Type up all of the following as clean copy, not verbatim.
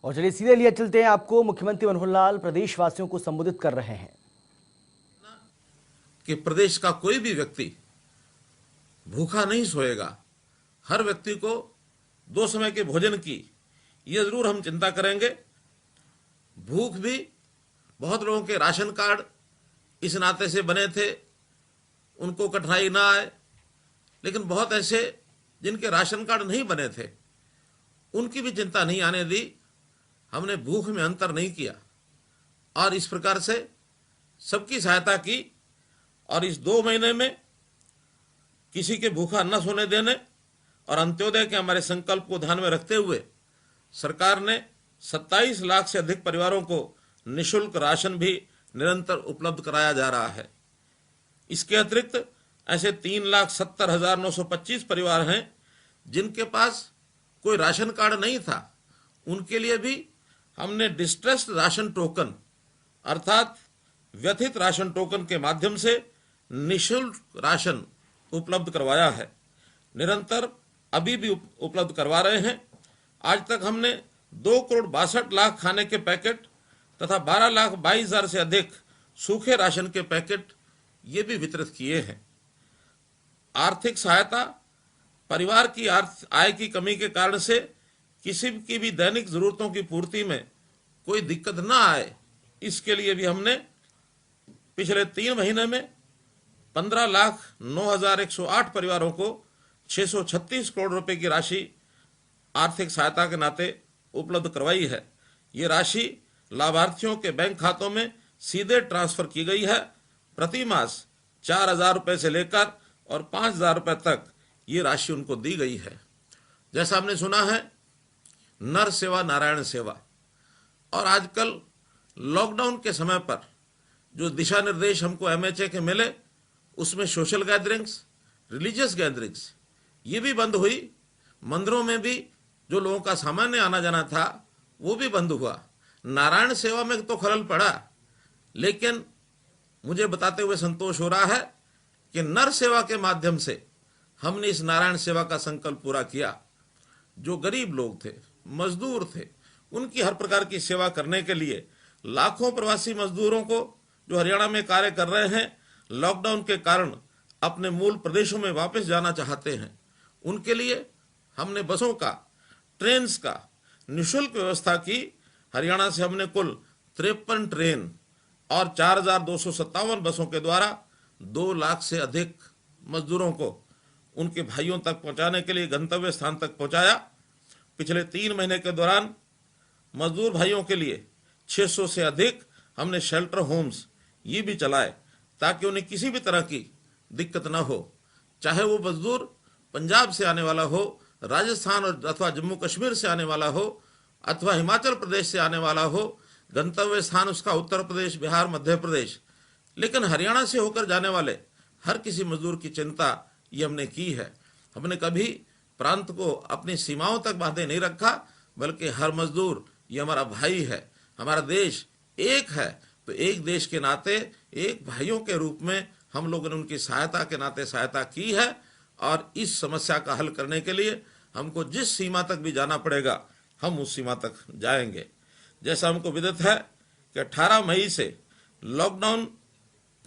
और चलिए सीधे लिए चलते हैं आपको। मुख्यमंत्री मनोहर लाल प्रदेशवासियों को संबोधित कर रहे हैं कि प्रदेश का कोई भी व्यक्ति भूखा नहीं सोएगा। हर व्यक्ति को 2 समय के भोजन की ये जरूर हम चिंता करेंगे। भूख भी बहुत लोगों के राशन कार्ड इस नाते से बने थे उनको कठिनाई ना आए, लेकिन बहुत ऐसे जिनके राशन कार्ड नहीं बने थे उनकी भी चिंता नहीं आने दी। हमने भूख में अंतर नहीं किया और इस प्रकार से सबकी सहायता की। और इस 2 महीने में किसी के भूखा न सोने देने और अंत्योदय के हमारे संकल्प को ध्यान में रखते हुए सरकार ने 27 लाख से अधिक परिवारों को निःशुल्क राशन भी निरंतर उपलब्ध कराया जा रहा है। इसके अतिरिक्त ऐसे 3,70,925 परिवार हैं जिनके पास कोई राशन कार्ड नहीं था। उनके लिए भी हमने डिस्ट्रेस्ड राशन टोकन अर्थात व्यथित राशन टोकन के माध्यम से निःशुल्क राशन उपलब्ध करवाया है। निरंतर अभी भी उपलब्ध करवा रहे हैं। आज तक हमने 2,62,00,000 खाने के पैकेट तथा 12,22,000 से अधिक सूखे राशन के पैकेट ये भी वितरित किए हैं। आर्थिक सहायता परिवार की आय की कमी के कारण से किसी की भी दैनिक जरूरतों की पूर्ति में कोई दिक्कत ना आए, इसके लिए भी हमने पिछले 3 महीने में 15,09,108 परिवारों को 636 करोड़ रुपए की राशि आर्थिक सहायता के नाते उपलब्ध करवाई है। ये राशि लाभार्थियों के बैंक खातों में सीधे ट्रांसफर की गई है। प्रति मास 4,000 रुपए से लेकर और 5,000 रुपए तक ये राशि उनको दी गई है। जैसा हमने सुना है, नर सेवा नारायण सेवा, और आजकल लॉकडाउन के समय पर जो दिशा निर्देश हमको एमएचए के मिले उसमें सोशल गैदरिंग्स, रिलीजियस गैदरिंग्स ये भी बंद हुई। मंदिरों में भी जो लोगों का सामान्य आना जाना था वो भी बंद हुआ। नारायण सेवा में तो खलल पड़ा, लेकिन मुझे बताते हुए संतोष हो रहा है कि नर सेवा के माध्यम से हमने इस नारायण सेवा का संकल्प पूरा किया। जो गरीब लोग थे, मजदूर थे, उनकी हर प्रकार की सेवा करने के लिए लाखों प्रवासी मजदूरों को जो हरियाणा में कार्य कर रहे हैं, लॉकडाउन के कारण अपने मूल प्रदेशों में वापस जाना चाहते हैं, उनके लिए हमने बसों का, ट्रेन्स का निःशुल्क व्यवस्था की। हरियाणा से हमने कुल 53 ट्रेन और 4,257 बसों के द्वारा 2 लाख से अधिक मजदूरों को उनके भाइयों तक पहुंचाने के लिए गंतव्य स्थान तक पहुंचाया। पिछले 3 महीने के दौरान मजदूर भाइयों के लिए 600 से अधिक हमने शेल्टर होम्स ये भी चलाए ताकि उन्हें किसी भी तरह की दिक्कत ना हो। चाहे वो मजदूर पंजाब से आने वाला हो, राजस्थान और अथवा जम्मू कश्मीर से आने वाला हो, अथवा हिमाचल प्रदेश से आने वाला हो, गंतव्य स्थान उसका उत्तर प्रदेश, बिहार, मध्य प्रदेश, लेकिन हरियाणा से होकर जाने वाले हर किसी मजदूर की चिंता ये हमने की है। हमने कभी प्रांत को अपनी सीमाओं तक बांधे नहीं रखा, बल्कि हर मजदूर ये हमारा भाई है। हमारा देश एक है, तो एक देश के नाते, एक भाइयों के रूप में हम लोगों ने उनकी सहायता के नाते सहायता की है। और इस समस्या का हल करने के लिए हमको जिस सीमा तक भी जाना पड़ेगा हम उस सीमा तक जाएंगे। जैसा हमको विदित है कि 18 मई से लॉकडाउन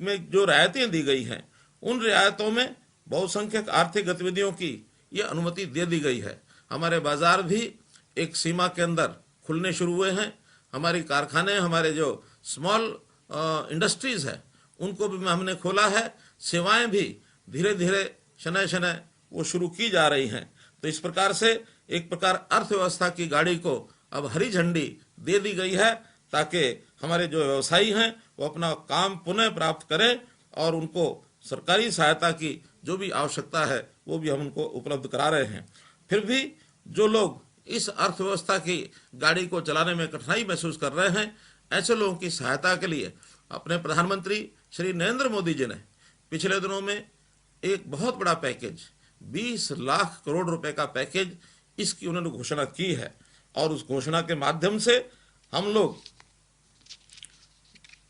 में जो रियायतें दी गई हैं, उन रियायतों में बहुसंख्यक आर्थिक गतिविधियों की ये अनुमति दे दी गई है। हमारे बाजार भी एक सीमा के अंदर खुलने शुरू हुए हैं। हमारी कारखाने, हमारे जो स्मॉल इंडस्ट्रीज है, उनको भी हमने खोला है। सेवाएं भी धीरे धीरे शनय शनय वो शुरू की जा रही हैं। तो इस प्रकार से एक प्रकार अर्थव्यवस्था की गाड़ी को अब हरी झंडी दे दी गई है ताकि हमारे जो व्यवसायी हैं वो अपना काम पुनः प्राप्त करें और उनको सरकारी सहायता की जो भी आवश्यकता है वो भी हम उनको उपलब्ध करा रहे हैं। फिर भी जो लोग इस अर्थव्यवस्था की गाड़ी को चलाने में कठिनाई महसूस कर रहे हैं, ऐसे लोगों की सहायता के लिए अपने प्रधानमंत्री श्री नरेंद्र मोदी जी ने पिछले दिनों में एक बहुत बड़ा पैकेज, 20 लाख करोड़ रुपए का पैकेज, इसकी उन्होंने घोषणा की है। और उस घोषणा के माध्यम से हम लोग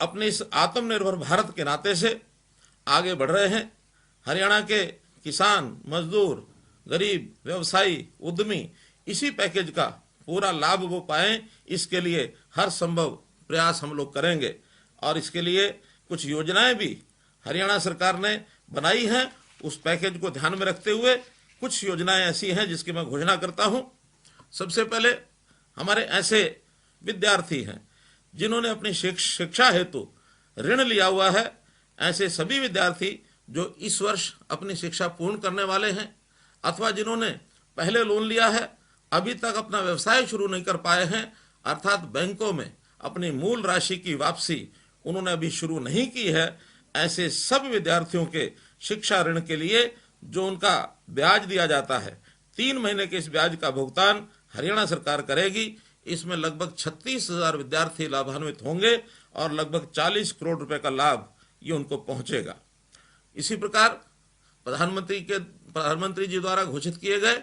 अपने इस आत्मनिर्भर भारत के नाते से आगे बढ़ रहे हैं। हरियाणा के किसान, मजदूर, गरीब, व्यवसायी, उद्यमी इसी पैकेज का पूरा लाभ वो पाएं, इसके लिए हर संभव प्रयास हम लोग करेंगे। और इसके लिए कुछ योजनाएं भी हरियाणा सरकार ने बनाई हैं। उस पैकेज को ध्यान में रखते हुए कुछ योजनाएं ऐसी हैं जिसकी मैं घोषणा करता हूं। सबसे पहले हमारे ऐसे विद्यार्थी हैं जिन्होंने अपनी शिक्षा हेतु ऋण लिया हुआ है। ऐसे सभी विद्यार्थी जो इस वर्ष अपनी शिक्षा पूर्ण करने वाले हैं अथवा जिन्होंने पहले लोन लिया है, अभी तक अपना व्यवसाय शुरू नहीं कर पाए हैं, अर्थात बैंकों में अपनी मूल राशि की वापसी उन्होंने अभी शुरू नहीं की है, ऐसे सब विद्यार्थियों के शिक्षा ऋण के लिए जो उनका ब्याज दिया जाता है, 3 महीने के इस ब्याज का भुगतान हरियाणा सरकार करेगी। इसमें लगभग 36,000 विद्यार्थी लाभान्वित होंगे और लगभग 40 करोड़ रुपए का लाभ ये उनको पहुंचेगा। इसी प्रकार प्रधानमंत्री जी द्वारा घोषित किए गए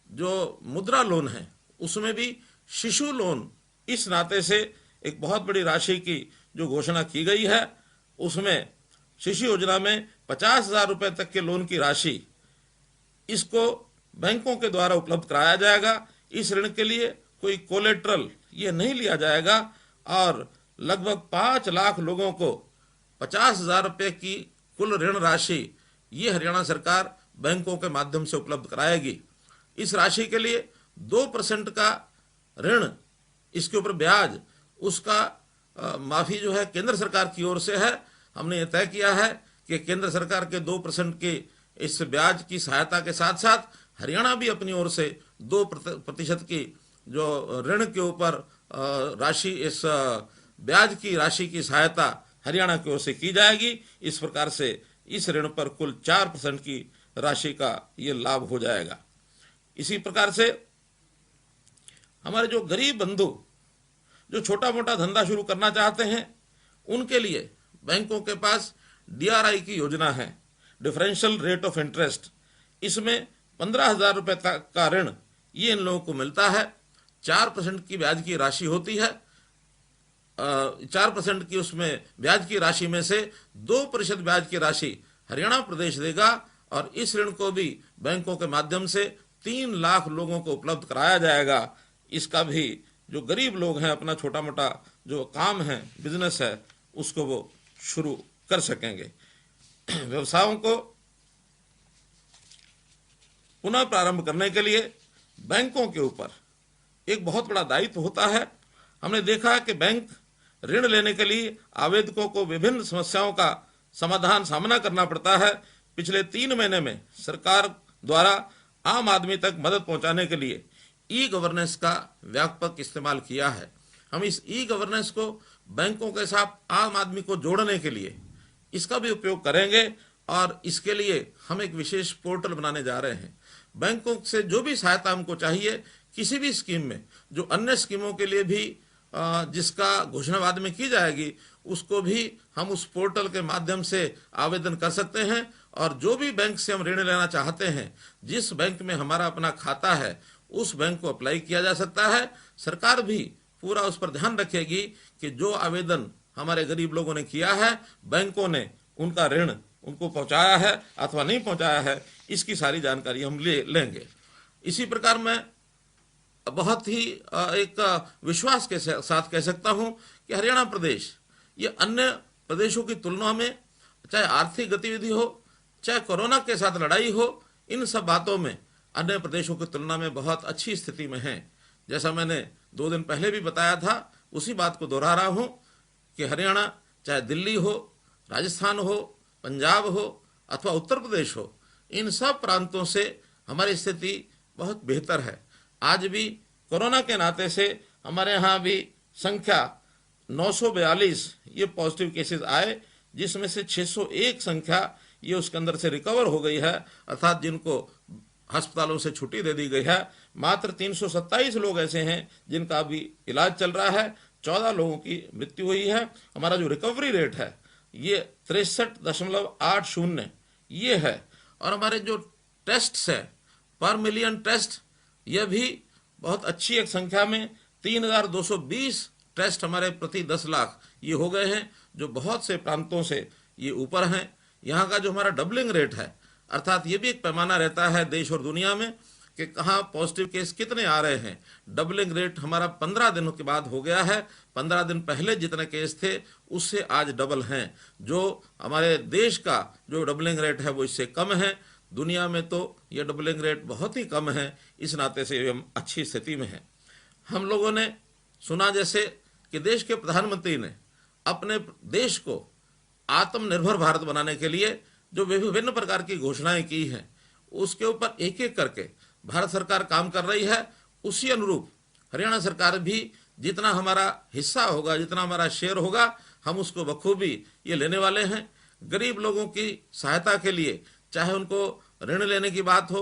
जो मुद्रा लोन है, उसमें भी शिशु लोन इस नाते से एक बहुत बड़ी राशि की जो घोषणा की गई है, उसमें शिशु योजना में 50,000 रुपए तक के लोन की राशि इसको बैंकों के द्वारा उपलब्ध कराया जाएगा। इस ऋण के लिए कोई कोलेट्रल ये नहीं लिया जाएगा और लगभग 5 लाख लोगों को 50,000 रुपए की कुल ऋण राशि ये हरियाणा सरकार बैंकों के माध्यम से उपलब्ध कराएगी। इस राशि के लिए 2% का ऋण, इसके ऊपर ब्याज, उसका माफी जो है केंद्र सरकार की ओर से है। हमने ये तय किया है कि केंद्र सरकार के 2% के इस ब्याज की सहायता के साथ साथ हरियाणा भी अपनी ओर से 2% की जो ऋण के ऊपर राशि, इस ब्याज की राशि की सहायता हरियाणा की ओर से की जाएगी। इस प्रकार से इस ऋण पर कुल 4% की राशि का ये लाभ हो जाएगा। इसी प्रकार से हमारे जो गरीब बंधु जो छोटा मोटा धंधा शुरू करना चाहते हैं, उनके लिए बैंकों के पास DRI की योजना है, डिफरेंशियल रेट ऑफ इंटरेस्ट। इसमें 15,000 रुपए तक का ऋण ये इन लोगों को मिलता है। 4% की ब्याज की राशि होती है। 4% की उसमें ब्याज की राशि में से 2% ब्याज की राशि हरियाणा प्रदेश देगा और इस ऋण को भी बैंकों के माध्यम से 3 लाख लोगों को उपलब्ध कराया जाएगा। इसका भी जो गरीब लोग हैं अपना छोटा मोटा जो काम है, बिजनेस है, उसको वो शुरू कर सकेंगे। व्यवसायों को पुनः प्रारंभ करने के लिए बैंकों के ऊपर एक बहुत बड़ा दायित्व होता है। हमने देखा कि बैंक ऋण लेने के लिए आवेदकों को विभिन्न समस्याओं का सामना करना पड़ता है। पिछले 3 महीने में सरकार द्वारा आम आदमी तक मदद पहुंचाने के लिए ई-गवर्नेंस का व्यापक इस्तेमाल किया है। हम इस ई-गवर्नेंस को बैंकों के साथ आम आदमी को जोड़ने के लिए इसका भी उपयोग करेंगे और इसके लिए हम एक विशेष पोर्टल बनाने जा रहे हैं। बैंकों से जो भी सहायता हमको चाहिए किसी भी स्कीम में, जो अन्य स्कीमों के लिए भी जिसका घोषणा बाद में की जाएगी, उसको भी हम उस पोर्टल के माध्यम से आवेदन कर सकते हैं। और जो भी बैंक से हम ऋण लेना चाहते हैं, जिस बैंक में हमारा अपना खाता है, उस बैंक को अप्लाई किया जा सकता है। सरकार भी पूरा उस पर ध्यान रखेगी कि जो आवेदन हमारे गरीब लोगों ने किया है, बैंकों ने उनका ऋण उनको पहुंचाया है अथवा नहीं पहुंचाया है, इसकी सारी जानकारी हम लेंगे। इसी प्रकार मैं बहुत ही एक विश्वास के साथ कह सकता हूं कि हरियाणा प्रदेश ये अन्य प्रदेशों की तुलना में, चाहे आर्थिक गतिविधि हो, चाहे कोरोना के साथ लड़ाई हो, इन सब बातों में अन्य प्रदेशों की तुलना में बहुत अच्छी स्थिति में है। जैसा मैंने 2 दिन पहले भी बताया था, उसी बात को दोहरा रहा हूं कि हरियाणा, चाहे दिल्ली हो, राजस्थान हो, पंजाब हो अथवा उत्तर प्रदेश हो, इन सब प्रांतों से हमारी स्थिति बहुत बेहतर है। आज भी कोरोना के नाते से हमारे यहाँ भी संख्या 942 ये पॉजिटिव केसेस आए, जिसमें से 601 संख्या ये उसके अंदर से रिकवर हो गई है, अर्थात जिनको अस्पतालों से छुट्टी दे दी गई है। मात्र 327 लोग ऐसे हैं जिनका अभी इलाज चल रहा है। 14 लोगों की मृत्यु हुई है। हमारा जो रिकवरी रेट है ये 63.80 ये है। और हमारे जो टेस्ट है पर मिलियन टेस्ट, यह भी बहुत अच्छी एक संख्या में 3,220 टेस्ट हमारे प्रति 10 लाख ये हो गए हैं, जो बहुत से प्रांतों से ये ऊपर हैं। यहाँ का जो हमारा डबलिंग रेट है, अर्थात ये भी एक पैमाना रहता है देश और दुनिया में कि कहाँ पॉजिटिव केस कितने आ रहे हैं। डबलिंग रेट हमारा 15 दिनों के बाद हो गया है। 15 दिन पहले जितने केस थे उससे आज डबल हैं। जो हमारे देश का जो डबलिंग रेट है वो इससे कम है। दुनिया में तो ये डबलिंग रेट बहुत ही कम है। इस नाते से हम अच्छी स्थिति में हैं। हम लोगों ने सुना जैसे कि देश के प्रधानमंत्री ने अपने देश को आत्मनिर्भर भारत बनाने के लिए जो विभिन्न प्रकार की घोषणाएं की हैं, उसके ऊपर एक एक करके भारत सरकार काम कर रही है। उसी अनुरूप हरियाणा सरकार भी जितना हमारा हिस्सा होगा, जितना हमारा शेयर होगा, हम उसको बखूबी ये लेने वाले हैं। गरीब लोगों की सहायता के लिए चाहे उनको ऋण लेने की बात हो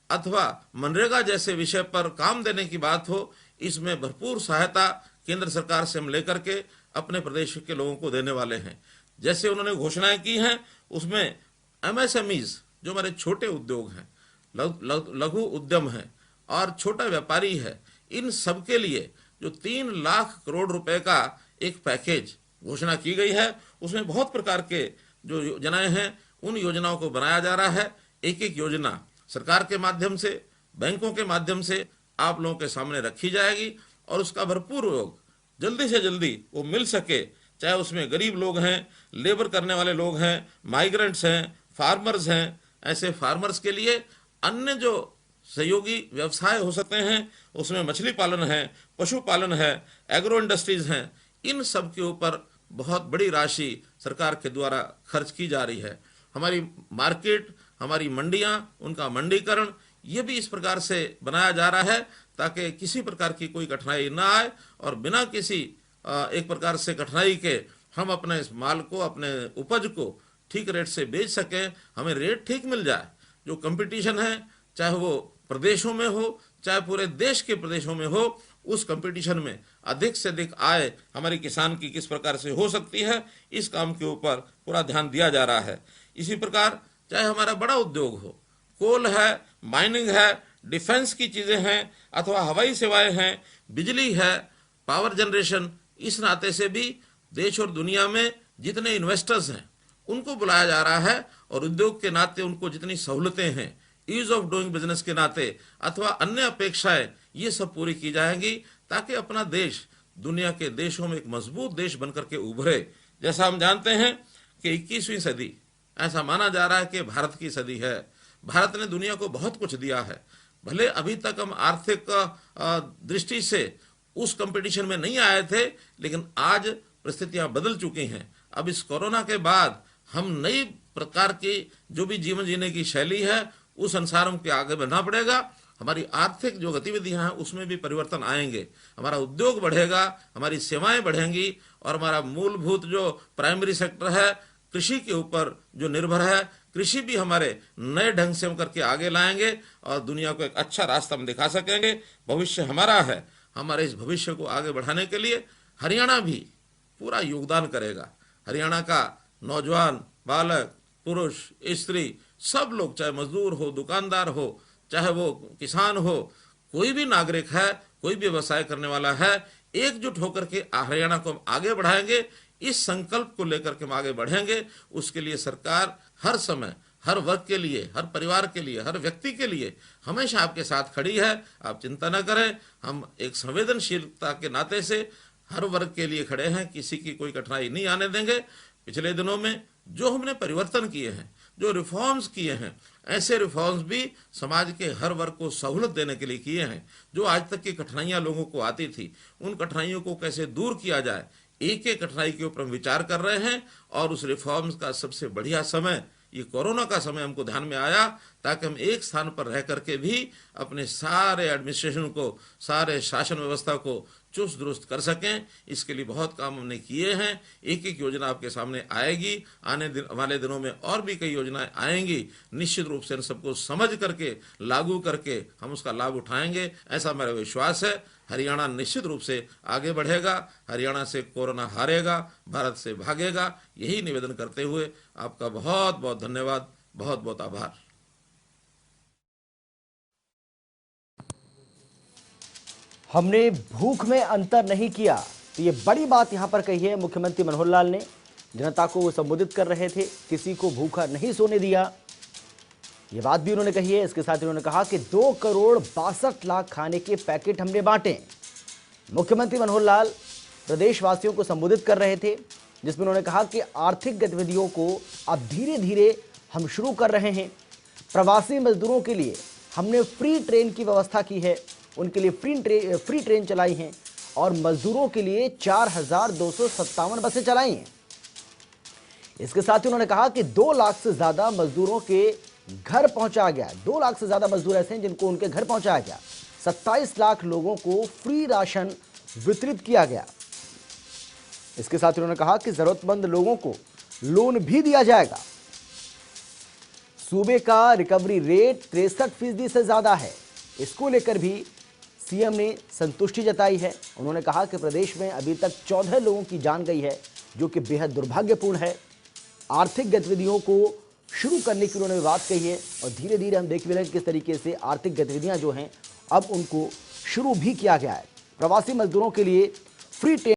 अथवा मनरेगा जैसे विषय पर काम देने की बात हो, इसमें भरपूर सहायता केंद्र सरकार से हम लेकर के अपने प्रदेश के लोगों को देने वाले हैं। जैसे उन्होंने घोषणाएं की हैं, उसमें एमएसएमईज जो हमारे छोटे उद्योग हैं, लघु उद्यम है और छोटा व्यापारी है, इन सब के लिए जो 3 लाख करोड़ रुपए का एक पैकेज घोषणा की गई है, उसमें बहुत प्रकार के जो योजनाएं हैं उन योजनाओं को बनाया जा रहा है। एक एक योजना सरकार के माध्यम से, बैंकों के माध्यम से आप लोगों के सामने रखी जाएगी और उसका भरपूर उपयोग जल्दी से जल्दी वो मिल सके। चाहे उसमें गरीब लोग हैं, लेबर करने वाले लोग हैं, माइग्रेंट्स हैं, फार्मर्स हैं। ऐसे फार्मर्स के लिए अन्य जो सहयोगी व्यवसाय हो सकते हैं, उसमें मछली पालन है, पशुपालन है, एग्रो इंडस्ट्रीज हैं, इन सब के ऊपर बहुत बड़ी राशि सरकार के द्वारा खर्च की जा रही है। हमारी मार्केट, हमारी मंडियां, उनका मंडीकरण, ये भी इस प्रकार से बनाया जा रहा है ताकि किसी प्रकार की कोई कठिनाई ना आए और बिना किसी एक प्रकार से कठिनाई के हम अपने इस माल को, अपने उपज को ठीक रेट से बेच सकें, हमें रेट ठीक मिल जाए। जो कंपटीशन है, चाहे वो प्रदेशों में हो, चाहे पूरे देश के प्रदेशों में हो, उस कंपटीशन में अधिक से अधिक आय हमारे किसान की किस प्रकार से हो सकती है, इस काम के ऊपर पूरा ध्यान दिया जा रहा है। इसी प्रकार चाहे हमारा बड़ा उद्योग हो, कोल है, माइनिंग है, डिफेंस की चीजें हैं अथवा हवाई सेवाएं हैं, बिजली है, पावर जनरेशन, इस नाते से भी देश और दुनिया में जितने इन्वेस्टर्स हैं उनको बुलाया जा रहा है और उद्योग के नाते उनको जितनी सहूलतें हैं, ईज ऑफ डूइंग बिजनेस के नाते अथवा अन्य अपेक्षाएं, ये सब पूरी की जाएंगी ताकि अपना देश दुनिया के देशों में एक मजबूत देश बनकर के उभरे। जैसा हम जानते हैं कि 21वीं सदी ऐसा माना जा रहा है कि भारत की सदी है। भारत ने दुनिया को बहुत कुछ दिया है। भले अभी तक हम आर्थिक दृष्टि से उस कंपटीशन में नहीं आए थे, लेकिन आज परिस्थितियां बदल चुकी हैं। अब इस कोरोना के बाद हम नई प्रकार की जो भी जीवन जीने की शैली है, उस अनुसार हमको आगे बढ़ना पड़ेगा। हमारी आर्थिक जो गतिविधियां हैं उसमें भी परिवर्तन आएंगे, हमारा उद्योग बढ़ेगा, हमारी सेवाएं बढ़ेंगी और हमारा मूलभूत जो प्राइमरी सेक्टर है, कृषि के ऊपर जो निर्भर है, कृषि भी हमारे नए ढंग से हम करके आगे लाएंगे और दुनिया को एक अच्छा रास्ता हम दिखा सकेंगे। भविष्य हमारा है। हमारे इस भविष्य को आगे बढ़ाने के लिए हरियाणा भी पूरा योगदान करेगा। हरियाणा का नौजवान, बालक, पुरुष, स्त्री, सब लोग, चाहे मजदूर हो, दुकानदार हो, चाहे वो किसान हो, कोई भी नागरिक है, कोई भी व्यवसाय करने वाला है, एकजुट होकर के हरियाणा को हम आगे बढ़ाएंगे। इस संकल्प को लेकर के हम आगे बढ़ेंगे। उसके लिए सरकार हर समय, हर वर्ग के लिए, हर परिवार के लिए, हर व्यक्ति के लिए हमेशा आपके साथ खड़ी है। आप चिंता न करें, हम एक संवेदनशीलता के नाते से हर वर्ग के लिए खड़े हैं, किसी की कोई कठिनाई नहीं आने देंगे। पिछले दिनों में जो हमने परिवर्तन किए हैं, जो रिफॉर्म्स किए हैं, ऐसे रिफॉर्म्स भी समाज के हर वर्ग को सहूलत देने के लिए किए हैं। जो आज तक की कठिनाइयां लोगों को आती थी, उन कठिनाइयों को कैसे दूर किया जाए, एक एक कठिनाई के ऊपर हम विचार कर रहे हैं। और उस रिफॉर्म्स का सबसे बढ़िया समय ये कोरोना का समय हमको ध्यान में आया, ताकि हम एक स्थान पर रह करके भी अपने सारे एडमिनिस्ट्रेशन को, सारे शासन व्यवस्था को चुस्त दुरुस्त कर सकें। इसके लिए बहुत काम हमने किए हैं। एक एक योजना आपके सामने आएगी। आने वाले दिनों में और भी कई योजनाएं आएंगी। निश्चित रूप से इन सबको समझ करके, लागू करके हम उसका लाभ उठाएंगे, ऐसा मेरा विश्वास है। हरियाणा निश्चित रूप से आगे बढ़ेगा। हरियाणा से कोरोना हारेगा, भारत से भागेगा। यही निवेदन करते हुए आपका बहुत बहुत धन्यवाद, बहुत बहुत आभार। हमने भूख में अंतर नहीं किया, तो ये बड़ी बात यहां पर कही है मुख्यमंत्री मनोहर लाल ने। जनता को वो संबोधित कर रहे थे, किसी को भूखा नहीं सोने दिया। ये बात भी उन्होंने कही है। इसके साथ उन्होंने कहा कि 2,62,00,000 खाने के पैकेट हमने बांटे। मुख्यमंत्री मनोहर लाल प्रदेशवासियों को संबोधित कर रहे थे, जिसमें उन्होंने कहा कि आर्थिक गतिविधियों को अब धीरे धीरे हम शुरू कर रहे हैं। प्रवासी मजदूरों के लिए हमने फ्री ट्रेन की व्यवस्था की है, उनके लिए फ्री ट्रेन चलाई हैं और मजदूरों के लिए 4,257 बसें चलाई हैं। इसके साथ ही उन्होंने कहा कि 2 लाख से ज्यादा मजदूरों के घर पहुंचाया गया। 2 लाख से ज्यादा मजदूर ऐसे हैं जिनको उनके घर पहुंचाया गया। 27 लाख लोगों को फ्री राशन वितरित किया गया। इसके साथ ही उन्होंने कहा कि जरूरतमंद लोगों को लोन भी दिया जाएगा। सूबे का रिकवरी रेट 63% से ज्यादा है। इसको लेकर भी सीएम ने संतुष्टि जताई है। उन्होंने कहा कि प्रदेश में अभी तक 14 लोगों की जान गई है, जो कि बेहद दुर्भाग्यपूर्ण है। आर्थिक गतिविधियों को शुरू करने की उन्होंने बात कही है और धीरे धीरे हम देख भी रहे हैं किस तरीके से आर्थिक गतिविधियां जो हैं अब उनको शुरू भी किया गया है। प्रवासी मजदूरों के लिए फ्री ट्रेन